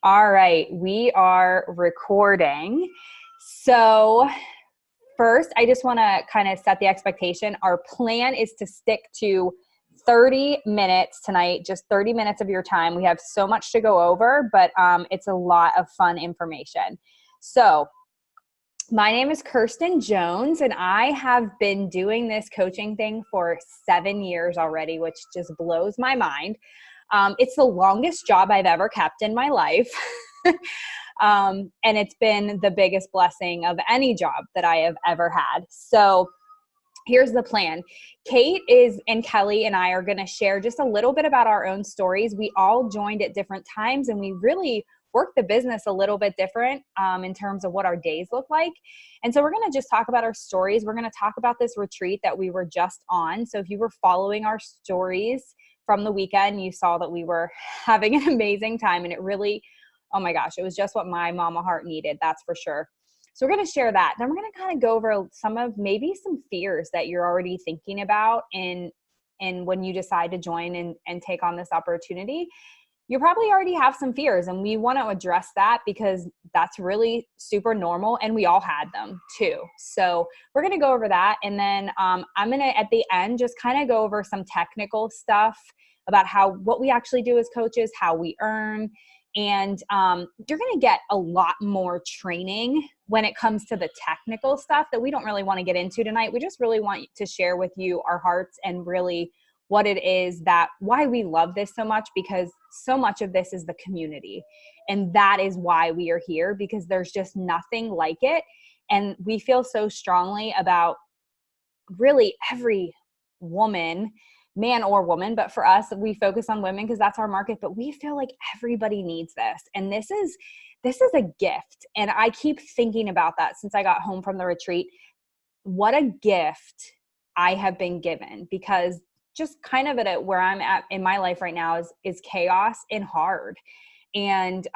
All right, we are recording. So, first, I just want to kind of set the expectation. Our plan is to stick to 30 minutes tonight, just 30 minutes of your time. We have so much to go over, but it's a lot of fun information. So, my name is Kirsten Jones, and I have been doing this coaching thing for 7 years already, which just blows my mind. It's the longest job I've ever kept in my life. And it's been the biggest blessing of any job that I have ever had. So here's the plan. And Kelly and I are going to share just a little bit about our own stories. We all joined at different times, and we really work the business a little bit different in terms of what our days look like. And so we're going to just talk about our stories. We're going to talk about this retreat that we were just on. So if you were following our stories from the weekend, you saw that we were having an amazing time, and it really, oh my gosh, it was just what my mama heart needed, that's for sure. So we're going to share that. Then we're going to kind of go over maybe some fears that you're already thinking about and when you decide to join and take on this opportunity. You probably already have some fears, and we want to address that because that's really super normal, and we all had them too. So we're going to go over that, and then I'm going to, at the end, just kind of go over some technical stuff about what we actually do as coaches, how we earn, and you're going to get a lot more training when it comes to the technical stuff that we don't really want to get into tonight. We just really want to share with you our hearts and really what it is why we love this so much, because so much of this is the community. And that is why we are here, because there's just nothing like it. And we feel so strongly about really every woman, man or woman, but for us, we focus on women because that's our market, but we feel like everybody needs this. And this is a gift. And I keep thinking about that since I got home from the retreat. What a gift I have been given, because just kind of where I'm at in my life right now is chaos and hard. And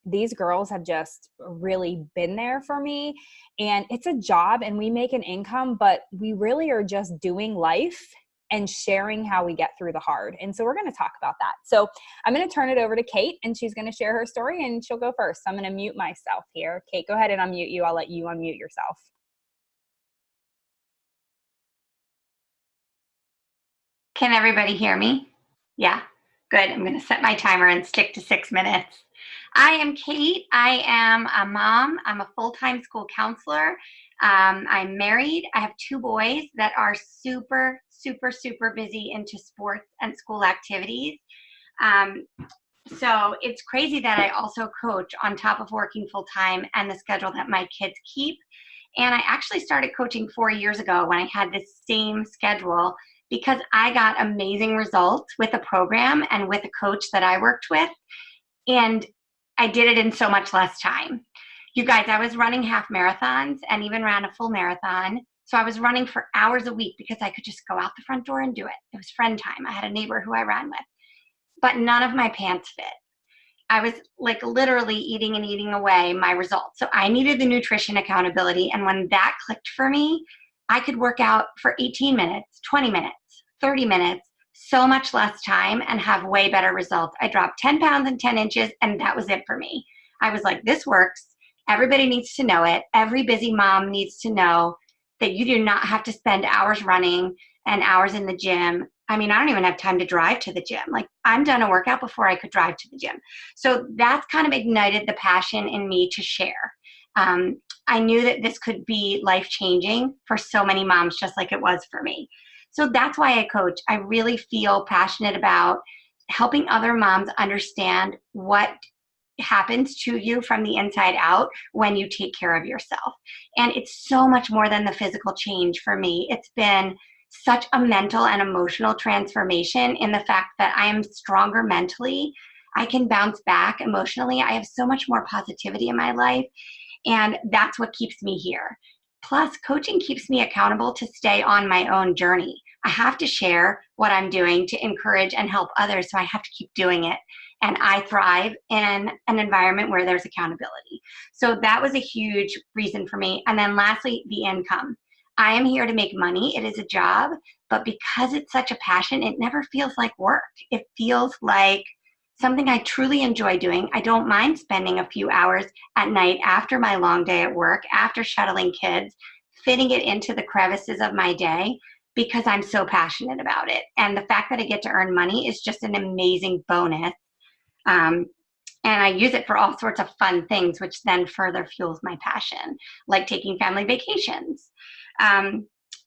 these girls have just really been there for me. And it's a job and we make an income, but we really are just doing life and sharing how we get through the hard. And so we're going to talk about that. So I'm going to turn it over to Kate, and she's going to share her story, and she'll go first. So I'm going to mute myself here. Kate, go ahead and unmute you. I'll let you unmute yourself. Can everybody hear me? Yeah, good. I'm going to set my timer and stick to 6 minutes. I am Kate. I am a mom. I'm a full-time school counselor. I'm married. I have 2 boys that are super, super, super busy into sports and school activities. So it's crazy that I also coach on top of working full-time and the schedule that my kids keep. And I actually started coaching 4 years ago when I had this same schedule, because I got amazing results with a program and with a coach that I worked with. And I did it in so much less time. You guys, I was running half marathons and even ran a full marathon. So I was running for hours a week because I could just go out the front door and do it. It was friend time. I had a neighbor who I ran with, but none of my pants fit. I was like literally eating and eating away my results. So I needed the nutrition accountability. And when that clicked for me, I could work out for 18 minutes, 20 minutes, 30 minutes, so much less time, and have way better results. I dropped 10 pounds and 10 inches, and that was it for me. I was like, this works. Everybody needs to know it. Every busy mom needs to know that you do not have to spend hours running and hours in the gym. I mean, I don't even have time to drive to the gym. Like, I'm done a workout before I could drive to the gym. So that's kind of ignited the passion in me to share. I knew that this could be life-changing for so many moms, just like it was for me. So that's why I coach. I really feel passionate about helping other moms understand what happens to you from the inside out when you take care of yourself. And it's so much more than the physical change for me. It's been such a mental and emotional transformation in the fact that I am stronger mentally. I can bounce back emotionally. I have so much more positivity in my life. And that's what keeps me here. Plus, coaching keeps me accountable to stay on my own journey. I have to share what I'm doing to encourage and help others, so I have to keep doing it. And I thrive in an environment where there's accountability. So that was a huge reason for me. And then lastly, the income. I am here to make money. It is a job, but because it's such a passion, it never feels like work. It feels like something I truly enjoy doing. I don't mind spending a few hours at night after my long day at work, after shuttling kids, fitting it into the crevices of my day because I'm so passionate about it. And the fact that I get to earn money is just an amazing bonus. Um, and I use it for all sorts of fun things, which then further fuels my passion, like taking family vacations.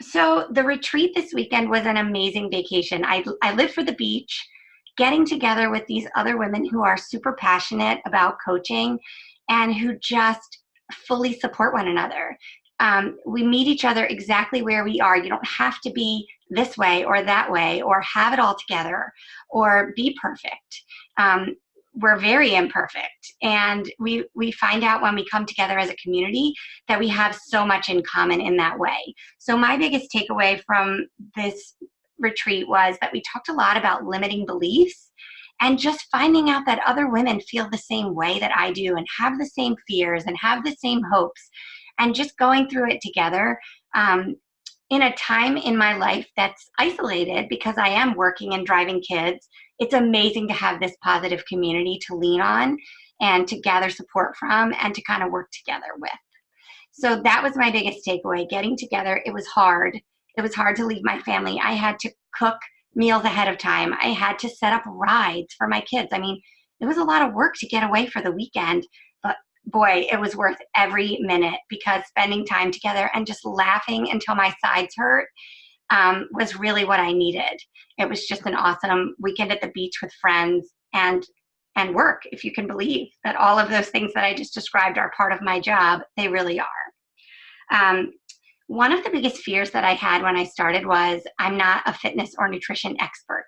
So the retreat this weekend was an amazing vacation. I live for the beach, getting together with these other women who are super passionate about coaching and who just fully support one another. We meet each other exactly where we are. You don't have to be this way or that way or have it all together or be perfect. We're very imperfect, and we find out when we come together as a community that we have so much in common in that way. So my biggest takeaway from this retreat was that we talked a lot about limiting beliefs and just finding out that other women feel the same way that I do and have the same fears and have the same hopes, and just going through it together. In a time in my life that's isolated because I am working and driving kids, it's amazing to have this positive community to lean on and to gather support from and to kind of work together with. So that was my biggest takeaway, getting together. It was hard. It was hard to leave my family. I had to cook meals ahead of time. I had to set up rides for my kids. I mean, it was a lot of work to get away for the weekend, but boy, it was worth every minute because spending time together and just laughing until my sides hurt was really what I needed. It was just an awesome weekend at the beach with friends and work, if you can believe that all of those things that I just described are part of my job. They really are. One of the biggest fears that I had when I started was I'm not a fitness or nutrition expert.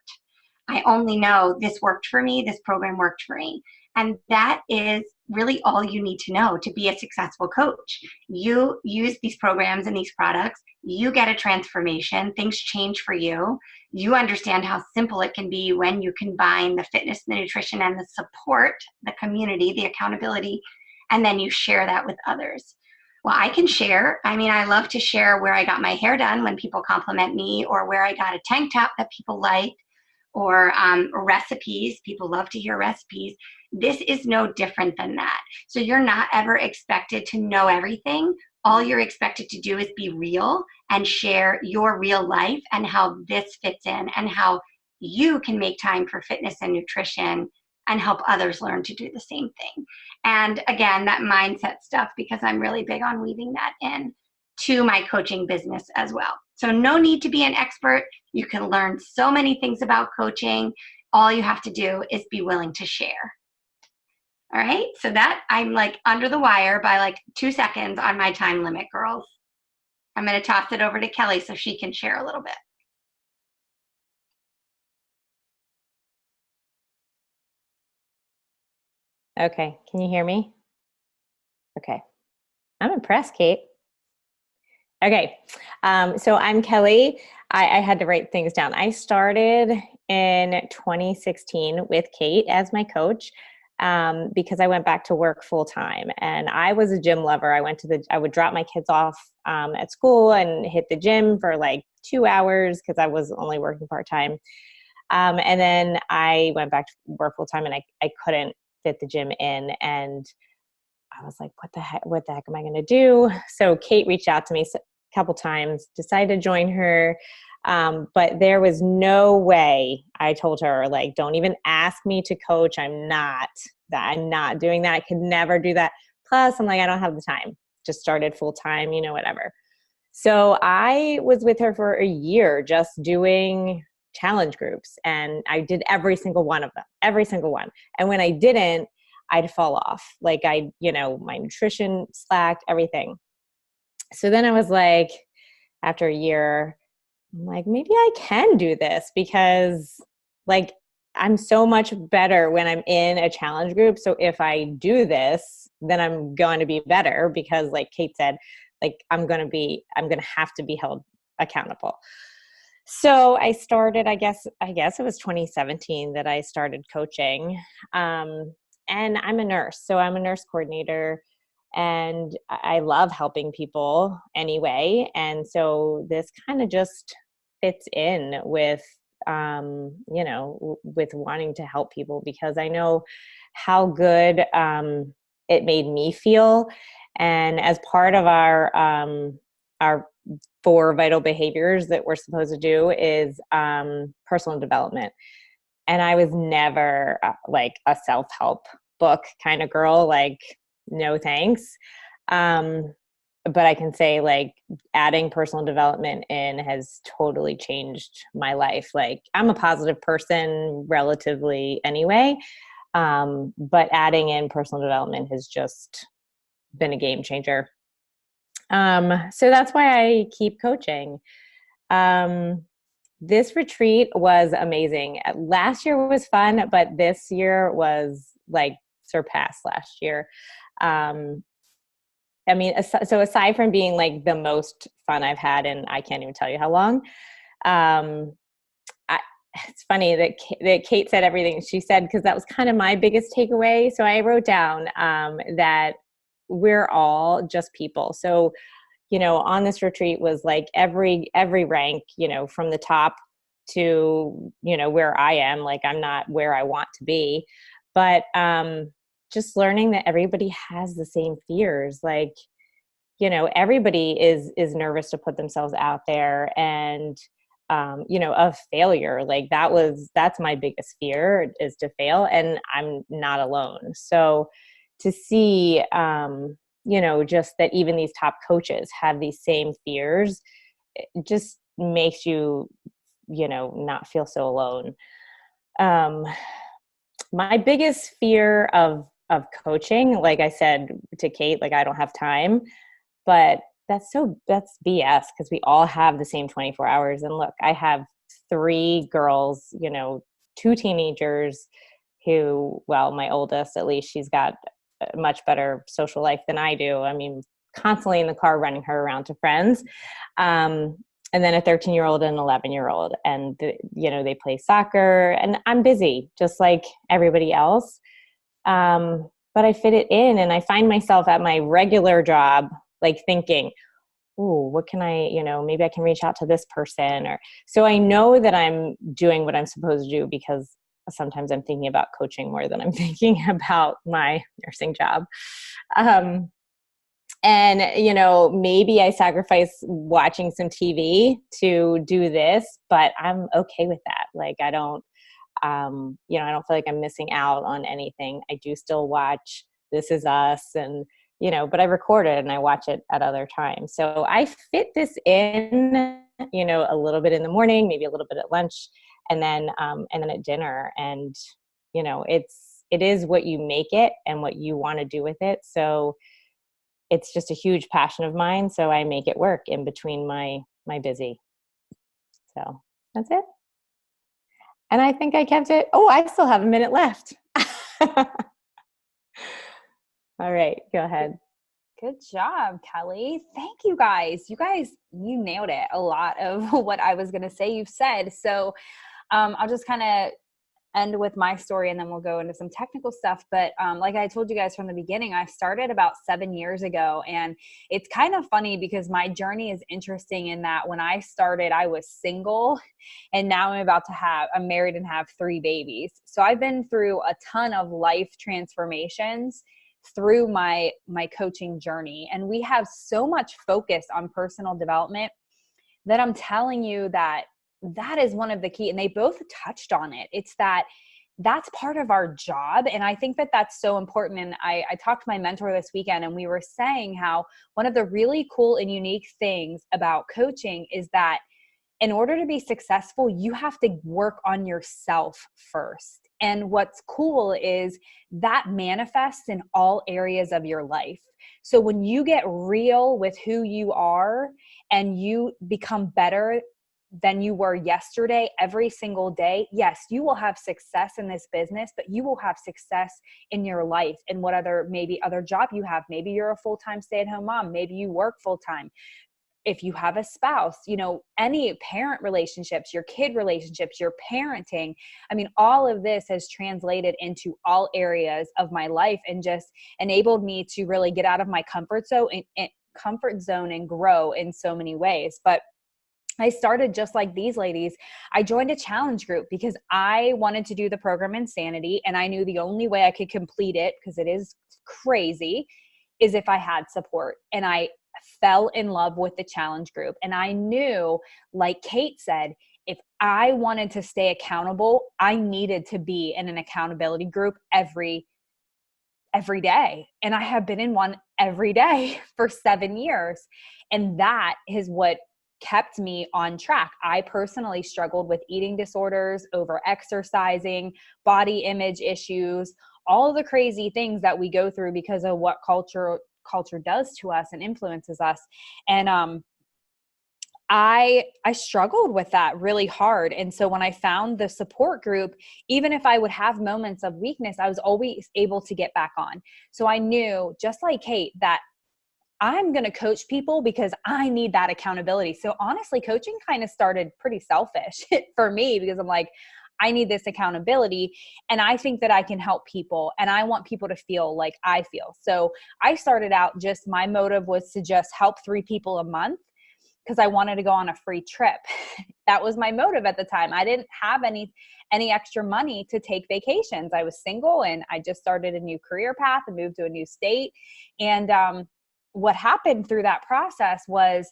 I only know this worked for me, this program worked for me. And that is really all you need to know to be a successful coach. You use these programs and these products, you get a transformation, things change for you. You understand how simple it can be when you combine the fitness, the nutrition, and the support, the community, the accountability, and then you share that with others. Well, I can share. I mean, I love to share where I got my hair done when people compliment me, or where I got a tank top that people like, or recipes. People love to hear recipes. This is no different than that. So you're not ever expected to know everything. All you're expected to do is be real and share your real life and how this fits in and how you can make time for fitness and nutrition and help others learn to do the same thing. And again, that mindset stuff, because I'm really big on weaving that in to my coaching business as well. So no need to be an expert. You can learn so many things about coaching. All you have to do is be willing to share. All right, so that I'm like under the wire by like 2 seconds on my time limit, girls. I'm going to toss it over to Kelly so she can share a little bit. Okay, can you hear me? Okay, I'm impressed, Kate. Okay, so I'm Kelly. I had to write things down. I started in 2016 with Kate as my coach because I went back to work full time, and I was a gym lover. I would drop my kids off at school and hit the gym for like 2 hours because I was only working part time, and then I went back to work full time, and I couldn't fit the gym in, and I was like, what the heck am I going to do? So Kate reached out to me a couple times, decided to join her. But there was no way. I told her, like, don't even ask me to coach. I'm not doing that. I could never do that. Plus I'm like, I don't have the time. Just started full time, whatever. So I was with her for a year, just doing challenge groups. And I did every single one of them, every single one. And when I didn't, I'd fall off. Like my nutrition slacked, everything. So then I was like, after a year, I'm like, maybe I can do this because like I'm so much better when I'm in a challenge group. So if I do this, then I'm going to be better because like Kate said, like I'm going to have to be held accountable. So I started, I guess it was 2017 that I started coaching. And I'm a nurse. So I'm a nurse coordinator and I love helping people anyway. And so this kind of just fits in with with wanting to help people, because I know how good it made me feel. And as part of our 4 vital behaviors that we're supposed to do is personal development. And I was never like a self-help book kind of girl, like, no thanks. But I can say, like, adding personal development in has totally changed my life. Like, I'm a positive person relatively anyway. But adding in personal development has just been a game changer. So that's why I keep coaching. This retreat was amazing. Last year was fun, but this year was like surpassed last year. I mean, so aside from being like the most fun I've had, and I can't even tell you how long, it's funny that Kate said everything she said, because that was kind of my biggest takeaway. So I wrote down that we're all just people. So, on this retreat was like every rank, from the top to, where I am, like, I'm not where I want to be, but just learning that everybody has the same fears. Like, everybody is nervous to put themselves out there, and of failure. Like, that's my biggest fear, is to fail, and I'm not alone. So to see, just that even these top coaches have these same fears, it just makes you, not feel so alone. My biggest fear of coaching, like I said to Kate, like, I don't have time, but that's BS, because we all have the same 24 hours. And look, I have 3 girls, 2 teenagers who, well, my oldest, at least, she's got a much better social life than I do. I mean, constantly in the car running her around to friends. And then a 13-year-old and an 11-year-old. And, they play soccer, and I'm busy just like everybody else. But I fit it in, and I find myself at my regular job, like, thinking, oh, what can I, maybe I can reach out to this person. Or, so I know that I'm doing what I'm supposed to do, because sometimes I'm thinking about coaching more than I'm thinking about my nursing job. And, maybe I sacrifice watching some TV to do this, but I'm okay with that. Like, I don't feel like I'm missing out on anything. I do still watch This Is Us, and, but I record it and I watch it at other times. So I fit this in, a little bit in the morning, maybe a little bit at lunch, and then at dinner. And, it is what you make it and what you want to do with it. So it's just a huge passion of mine. So I make it work in between my busy. So that's it. And I think I kept it. Oh, I still have a minute left. All right, go ahead. Good job, Kelly. Thank you guys. You nailed it. A lot of what I was going to say, you've said. So I'll just kind of end with my story, and then we'll go into some technical stuff. But like I told you guys from the beginning, I started about 7 years ago, and it's kind of funny because my journey is interesting in that when I started, I was single, and now I'm married and have 3 babies. So I've been through a ton of life transformations through my coaching journey. And we have so much focus on personal development that I'm telling you that is one of the key, and they both touched on it. It's that's part of our job. And I think that that's so important. And I talked to my mentor this weekend, and we were saying how one of the really cool and unique things about coaching is that in order to be successful, you have to work on yourself first. And what's cool is that manifests in all areas of your life. So when you get real with who you are and you become better than you were yesterday, every single day, yes, you will have success in this business, but you will have success in your life and what maybe other job you have. Maybe you're a full-time stay-at-home mom. Maybe you work full-time. If you have a spouse, any parent relationships, your kid relationships, your parenting. I mean, all of this has translated into all areas of my life and just enabled me to really get out of my comfort zone and grow in so many ways. But I started just like these ladies. I joined a challenge group because I wanted to do the program Insanity. And I knew the only way I could complete it, because it is crazy, is if I had support. And I fell in love with the challenge group. And I knew, like Kate said, if I wanted to stay accountable, I needed to be in an accountability group every day. And I have been in one every day for 7 years. And that is what kept me on track. I personally struggled with eating disorders, over exercising, body image issues, all of the crazy things that we go through because of what culture does to us and influences us. And I struggled with that really hard. And so when I found the support group, even if I would have moments of weakness, I was always able to get back on. So I knew, just like Kate, that I'm going to coach people because I need that accountability. So honestly, coaching kind of started pretty selfish for me, because I'm like, I need this accountability, and I think that I can help people, and I want people to feel like I feel. So I started out, just my motive was to just help 3 people a month, because I wanted to go on a free trip. That was my motive at the time. I didn't have any extra money to take vacations. I was single, and I just started a new career path and moved to a new state. And what happened through that process was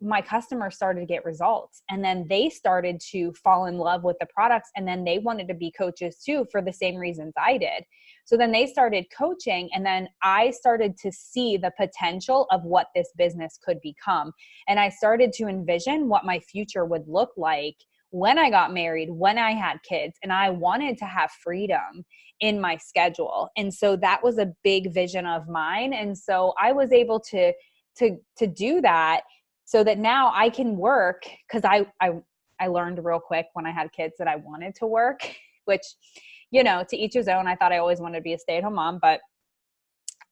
my customers started to get results, and then they started to fall in love with the products, and then they wanted to be coaches too, for the same reasons I did. So then they started coaching, and then I started to see the potential of what this business could become. And I started to envision what my future would look like when I got married, when I had kids, and I wanted to have freedom in my schedule. And so that was a big vision of mine. And so I was able to do that, so that now I can work, because I learned real quick when I had kids that I wanted to work, which, to each his own. I thought I always wanted to be a stay-at-home mom, but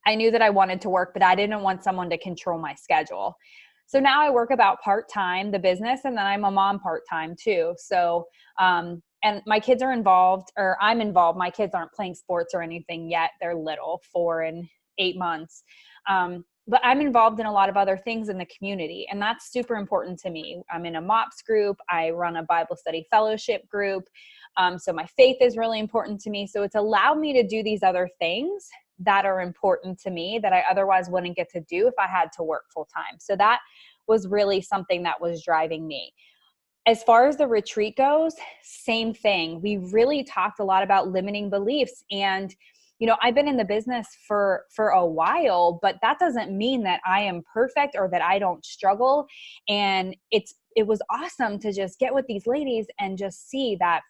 I knew that I wanted to work, but I didn't want someone to control my schedule. So now I work about part-time, the business, and then I'm a mom part-time too. So, and my kids are involved, or I'm involved. My kids aren't playing sports or anything yet. They're little, 4 and 8 months. But I'm involved in a lot of other things in the community, and that's super important to me. I'm in a MOPS group. I run a Bible study fellowship group. So my faith is really important to me. So it's allowed me to do these other things that are important to me that I otherwise wouldn't get to do if I had to work full time. So that was really something that was driving me. As far as the retreat goes, same thing. We really talked a lot about limiting beliefs, and I've been in the business for a while, but that doesn't mean that I am perfect or that I don't struggle. And it was awesome to just get with these ladies and just see that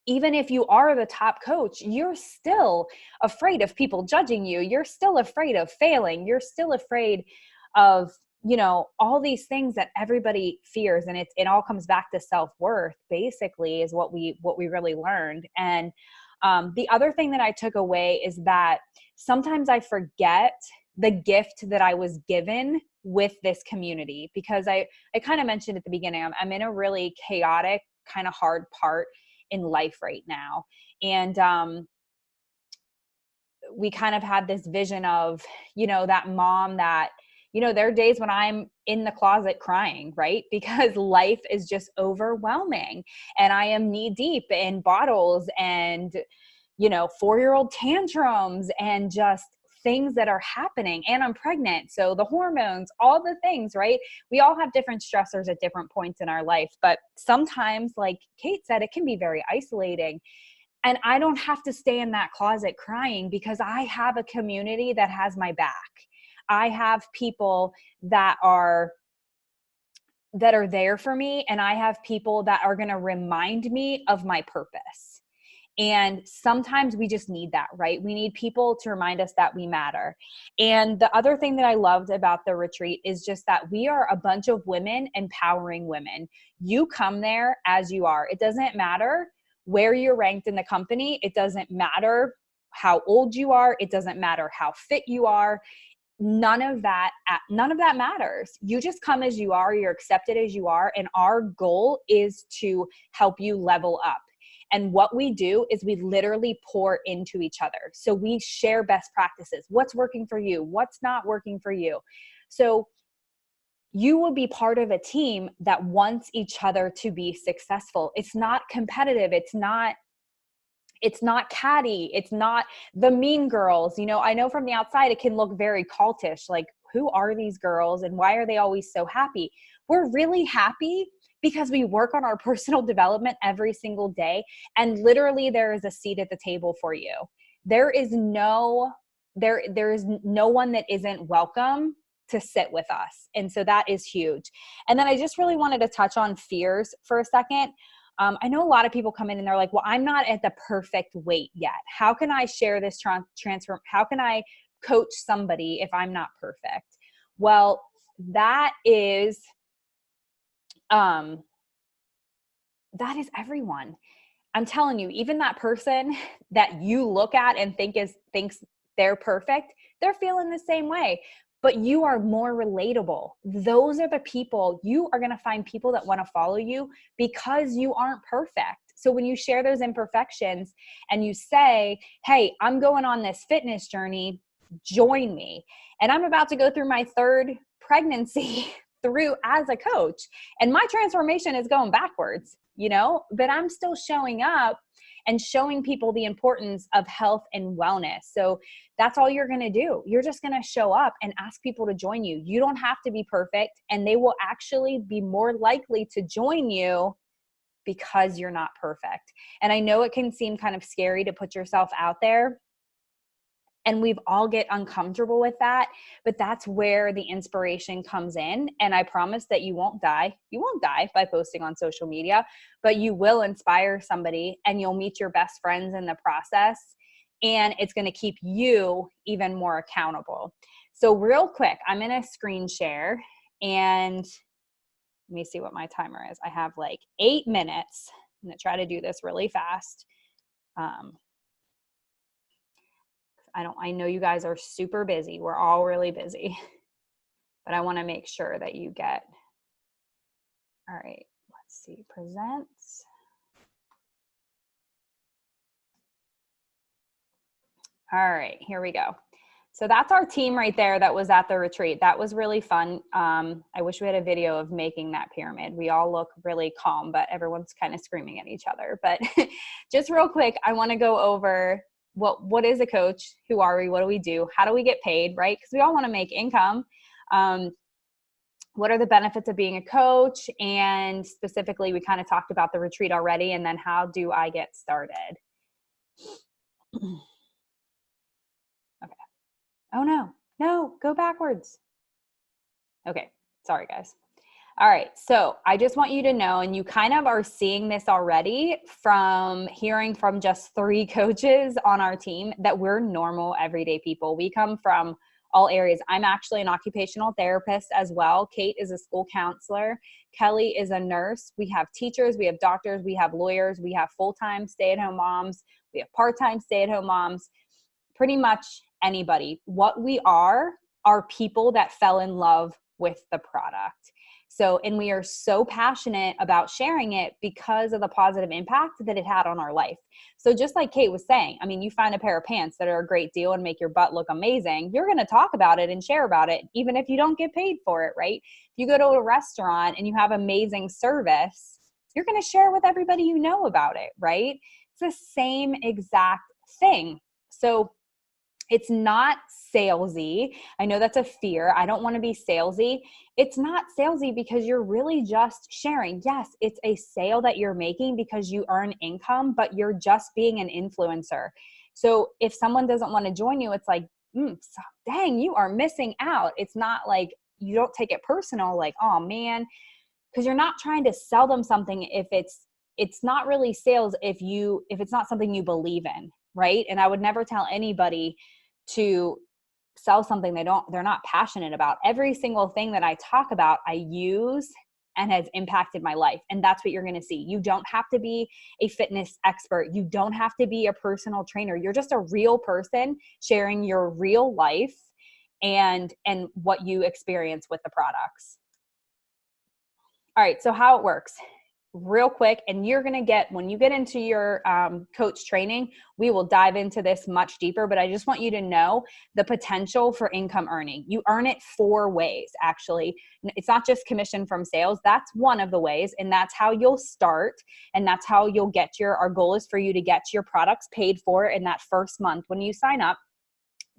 even if you are the top coach, you're still afraid of people judging you. You're still afraid of failing. You're still afraid of, all these things that everybody fears. And it all comes back to self-worth, basically, is what we really learned. And the other thing that I took away is that sometimes I forget the gift that I was given with this community, because I kind of mentioned at the beginning, I'm in a really chaotic, kind of hard part in life right now. And we kind of had this vision of, that mom that, there are days when I'm in the closet crying, right? Because life is just overwhelming, and I am knee deep in bottles and, 4-year-old tantrums and just things that are happening. And I'm pregnant. So the hormones, all the things, right? We all have different stressors at different points in our life. But sometimes, like Kate said, it can be very isolating. And I don't have to stay in that closet crying, because I have a community that has my back. I have people that are there for me, and I have people that are going to remind me of my purpose. And sometimes we just need that, right? We need people to remind us that we matter. And the other thing that I loved about the retreat is just that we are a bunch of women empowering women. You come there as you are. It doesn't matter where you're ranked in the company. It doesn't matter how old you are. It doesn't matter how fit you are. None of that matters. You just come as you are. You're accepted as you are. And our goal is to help you level up. And what we do is we literally pour into each other. So we share best practices. What's working for you? What's not working for you? So you will be part of a team that wants each other to be successful. It's not competitive. It's not catty. It's not the mean girls. You know, I know from the outside, it can look very cultish. Like, who are these girls and why are they always so happy? We're really happy because we work on our personal development every single day. And literally there is a seat at the table for you. There is no one that isn't welcome to sit with us. And so that is huge. And then I just really wanted to touch on fears for a second. I know a lot of people come in and they're like, well, I'm not at the perfect weight yet. How can I share this transfer? How can I coach somebody if I'm not perfect? Well, that is everyone. I'm telling you, even that person that you look at and thinks they're perfect, they're feeling the same way. But you are more relatable. Those are the people, you are going to find people that want to follow you because you aren't perfect. So when you share those imperfections and you say, hey, I'm going on this fitness journey, join me. And I'm about to go through my third pregnancy through as a coach. And my transformation is going backwards, you know, but I'm still showing up and showing people the importance of health and wellness. So that's all you're going to do. You're just going to show up and ask people to join you. You don't have to be perfect, and they will actually be more likely to join you because you're not perfect. And I know it can seem kind of scary to put yourself out there, and we've all get uncomfortable with that, but that's where the inspiration comes in. And I promise that you won't die. You won't die by posting on social media, but you will inspire somebody and you'll meet your best friends in the process. And it's going to keep you even more accountable. So real quick, I'm going to screen share and let me see what my timer is. I have like 8 minutes. I'm going to try to do this really fast. I know you guys are super busy. We're all really busy, but I want to make sure that you get, all right, let's see, presents. All right, here we go. So that's our team right there that was at the retreat. That was really fun. I wish we had a video of making that pyramid. We all look really calm, but everyone's kind of screaming at each other. But just real quick, I want to go over what is a coach? Who are we? What do we do? How do we get paid, right? Because we all want to make income. What are the benefits of being a coach? And specifically, we kind of talked about the retreat already. And then how do I get started? Okay. Oh, no, go backwards. Okay. Sorry, guys. All right. So I just want you to know, and you kind of are seeing this already from hearing from just 3 coaches on our team, that we're normal, everyday people. We come from all areas. I'm actually an occupational therapist as well. Kate is a school counselor. Kelly is a nurse. We have teachers, we have doctors, we have lawyers, we have full-time stay-at-home moms, we have part-time stay-at-home moms, pretty much anybody. What we are people that fell in love with the product. So, and we are so passionate about sharing it because of the positive impact that it had on our life. So just like Kate was saying, I mean, you find a pair of pants that are a great deal and make your butt look amazing, you're going to talk about it and share about it, even if you don't get paid for it, right? If you go to a restaurant and you have amazing service, you're going to share with everybody you know about it, right? It's the same exact thing. So it's not salesy. I know that's a fear. I don't want to be salesy. It's not salesy because you're really just sharing. Yes, it's a sale that you're making because you earn income, but you're just being an influencer. So if someone doesn't want to join you, it's like, dang, you are missing out. It's not like you don't take it personal, like, oh man, because you're not trying to sell them something if it's not really sales if it's not something you believe in, right? And I would never tell anybody to sell something they're not passionate about. Every single thing that I talk about, I use and has impacted my life. And that's what you're going to see. You don't have to be a fitness expert. You don't have to be a personal trainer. You're just a real person sharing your real life and what you experience with the products. All right. So how it works. real quick, and you're going to get, when you get into your coach training, we will dive into this much deeper, but I just want you to know the potential for income earning. You earn it 4 ways, actually. It's not just commission from sales. That's one of the ways, and that's how you'll start, and that's how you'll get our goal is for you to get your products paid for in that first month when you sign up.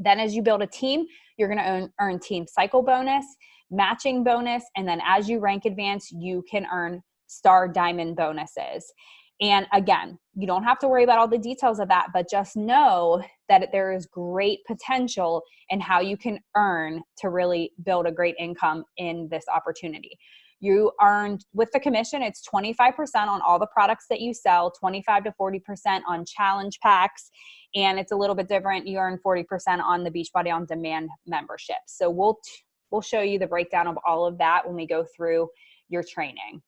Then as you build a team, you're going to earn team cycle bonus, matching bonus, and then as you rank advance, you can earn star diamond bonuses. And again, you don't have to worry about all the details of that, but just know that there is great potential in how you can earn to really build a great income in this opportunity. You earned, with the commission, it's 25% on all the products that you sell, 25 to 40% on challenge packs, and it's a little bit different. You earn 40% on the Beachbody On Demand membership. So we'll show you the breakdown of all of that when we go through your training.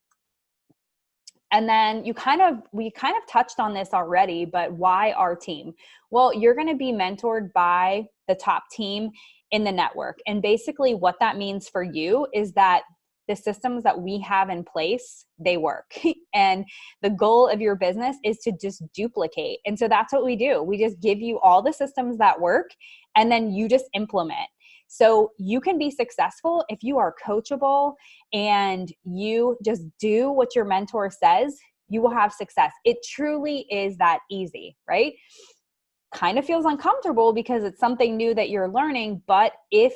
And then we kind of touched on this already, but why our team? Well, you're going to be mentored by the top team in the network. And basically what that means for you is that the systems that we have in place, they work. And the goal of your business is to just duplicate. And so that's what we do. We just give you all the systems that work, and then you just implement. So you can be successful if you are coachable and you just do what your mentor says. You will have success. It truly is that easy, right? Kind of feels uncomfortable because it's something new that you're learning, but if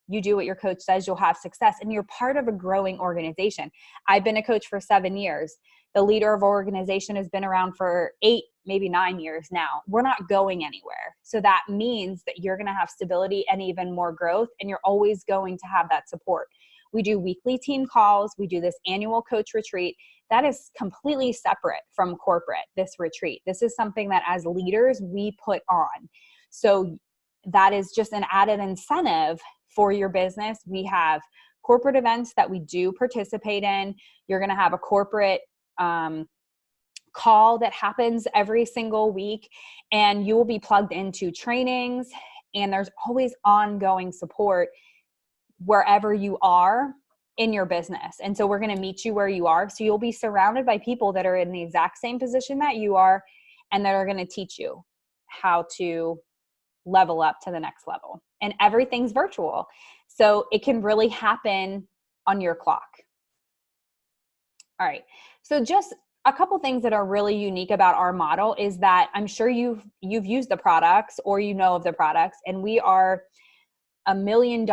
you do what your coach says, you'll have success, and you're part of a growing organization. I've been a coach for 7 years. The leader of our organization has been around for 8, maybe 9 years now. We're not going anywhere. So that means that you're going to have stability and even more growth, and you're always going to have that support. We do weekly team calls. We do this annual coach retreat. That is completely separate from corporate, this retreat. This is something that as leaders, we put on. So that is just an added incentive for your business. We have corporate events that we do participate in. You're going to have a corporate call that happens every single week, and you will be plugged into trainings, and there's always ongoing support wherever you are in your business. And so we're going to meet you where you are. So you'll be surrounded by people that are in the exact same position that you are, and that are going to teach you how to level up to the next level. And everything's virtual. So it can really happen on your clock. All right. So just a couple things that are really unique about our model is that I'm sure you've used the products, or you know of the products, and we are $1 million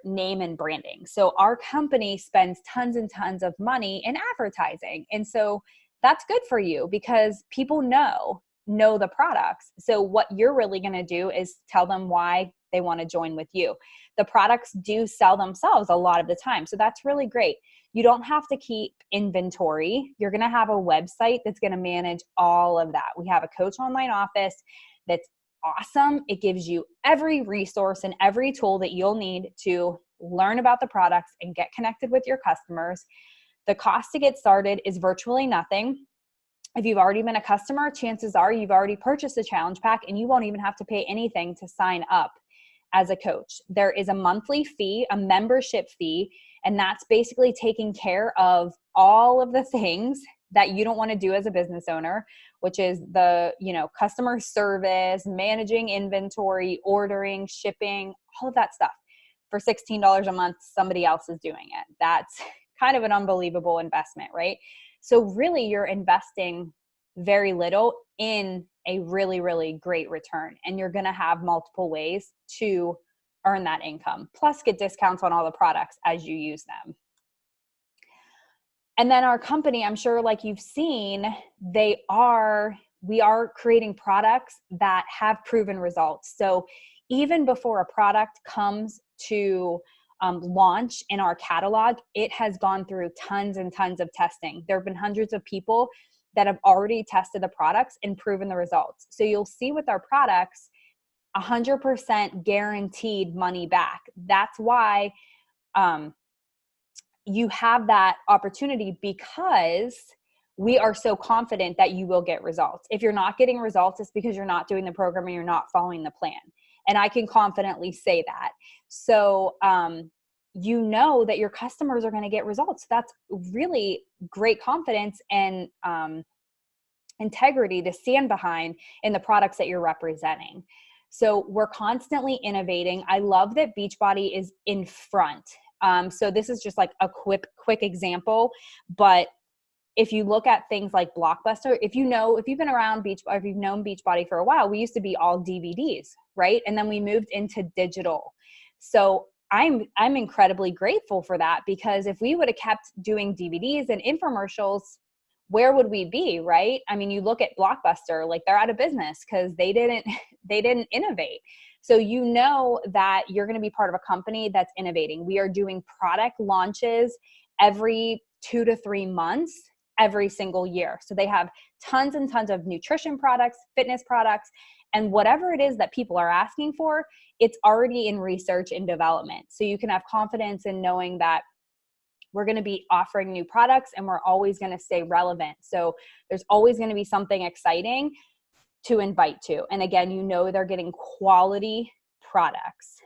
name and branding. So our company spends tons and tons of money in advertising. And so that's good for you because people know the products. So what you're really going to do is tell them why they want to join with you. The products do sell themselves a lot of the time. So that's really great. You don't have to keep inventory. You're going to have a website that's going to manage all of that. We have a coach online office that's awesome. It gives you every resource and every tool that you'll need to learn about the products and get connected with your customers. The cost to get started is virtually nothing. If you've already been a customer, chances are you've already purchased a challenge pack, and you won't even have to pay anything to sign up as a coach. There is a monthly fee, a membership fee, and that's basically taking care of all of the things that you don't want to do as a business owner, which is the, customer service, managing inventory, ordering, shipping, all of that stuff. For $16 a month, somebody else is doing it. That's kind of an unbelievable investment, right? So really you're investing very little in a really, really great return. And you're going to have multiple ways to earn that income, plus get discounts on all the products as you use them. And then our company, I'm sure like you've seen, we are creating products that have proven results. So even before a product comes to launch in our catalog, it has gone through tons and tons of testing. There have been hundreds of people that have already tested the products and proven the results. So you'll see with our products, 100% guaranteed money back. That's why you have that opportunity, because we are so confident that you will get results. If you're not getting results, it's because you're not doing the program and you're not following the plan. And I can confidently say that. So you know that your customers are going to get results. That's really great confidence and integrity to stand behind in the products that you're representing. So we're constantly innovating. I love that Beachbody is in front. So this is just like a quick example, but if you look at things like Blockbuster, if you've been around Beachbody, if you've known Beachbody for a while, we used to be all DVDs, right? And then we moved into digital. So I'm incredibly grateful for that, because if we would have kept doing DVDs and infomercials, where would we be, right? I mean, you look at Blockbuster, like they're out of business because they didn't innovate. So you know that you're going to be part of a company that's innovating. We are doing product launches every 2 to 3 months, every single year. So they have tons and tons of nutrition products, fitness products, and whatever it is that people are asking for, it's already in research and development. So you can have confidence in knowing that we're going to be offering new products and we're always going to stay relevant. So there's always going to be something exciting to invite to. And again, you know they're getting quality products.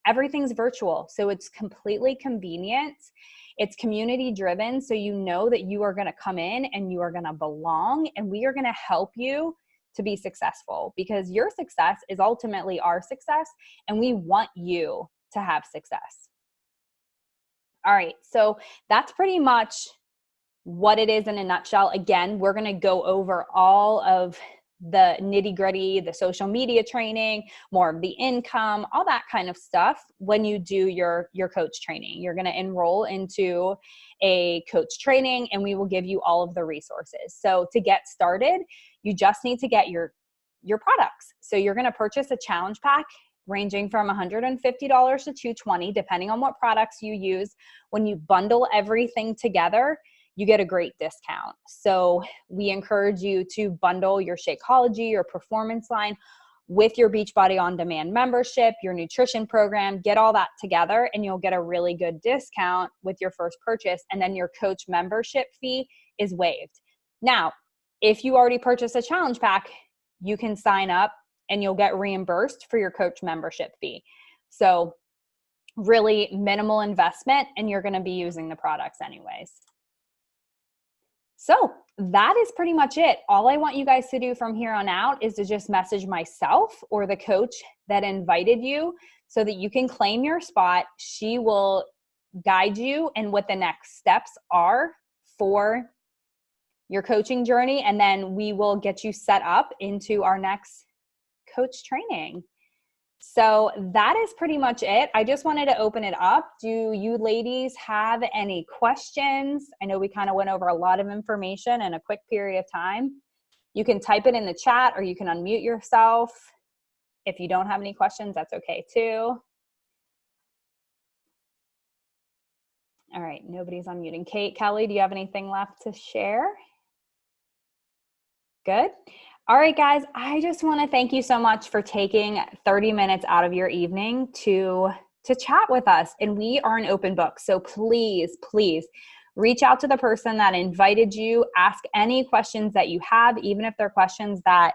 Everything's virtual, so it's completely convenient. It's community driven, so you know that you are going to come in and you are going to belong, and we are going to help you to be successful, because your success is ultimately our success, and we want you to have success. All right, so that's pretty much what it is in a nutshell. Again, we're going to go over all of the nitty gritty, the social media training, more of the income, all that kind of stuff when you do your coach training. You're going to enroll into a coach training and we will give you all of the resources. So to get started, you just need to get your products. So you're going to purchase a challenge pack ranging from $150 to $220, depending on what products you use. When you bundle everything together, you get a great discount. So we encourage you to bundle your Shakeology, your performance line with your Beachbody On Demand membership, your nutrition program, get all that together and you'll get a really good discount with your first purchase. And then your coach membership fee is waived. Now, if you already purchased a challenge pack, you can sign up and you'll get reimbursed for your coach membership fee. So really minimal investment and you're going to be using the products anyways. So that is pretty much it. All I want you guys to do from here on out is to just message myself or the coach that invited you so that you can claim your spot. She will guide you and what the next steps are for your coaching journey. And then we will get you set up into our next coach training. So that is pretty much it. I just wanted to open it up. Do you ladies have any questions? I know we kind of went over a lot of information in a quick period of time. You can type it in the chat or you can unmute yourself. If you don't have any questions, that's okay too. All right, nobody's unmuting. Kate, Kelly, do you have anything left to share? Good. All right, guys, I just want to thank you so much for taking 30 minutes out of your evening to chat with us. And we are an open book. So please, please reach out to the person that invited you. Ask any questions that you have, even if they're questions that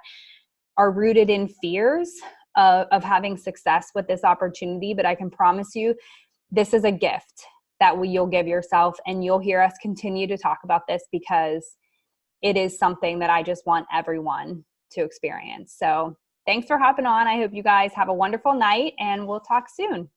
are rooted in fears of having success with this opportunity. But I can promise you, this is a gift that you'll give yourself. And you'll hear us continue to talk about this because it is something that I just want everyone to experience. So thanks for hopping on. I hope you guys have a wonderful night and we'll talk soon.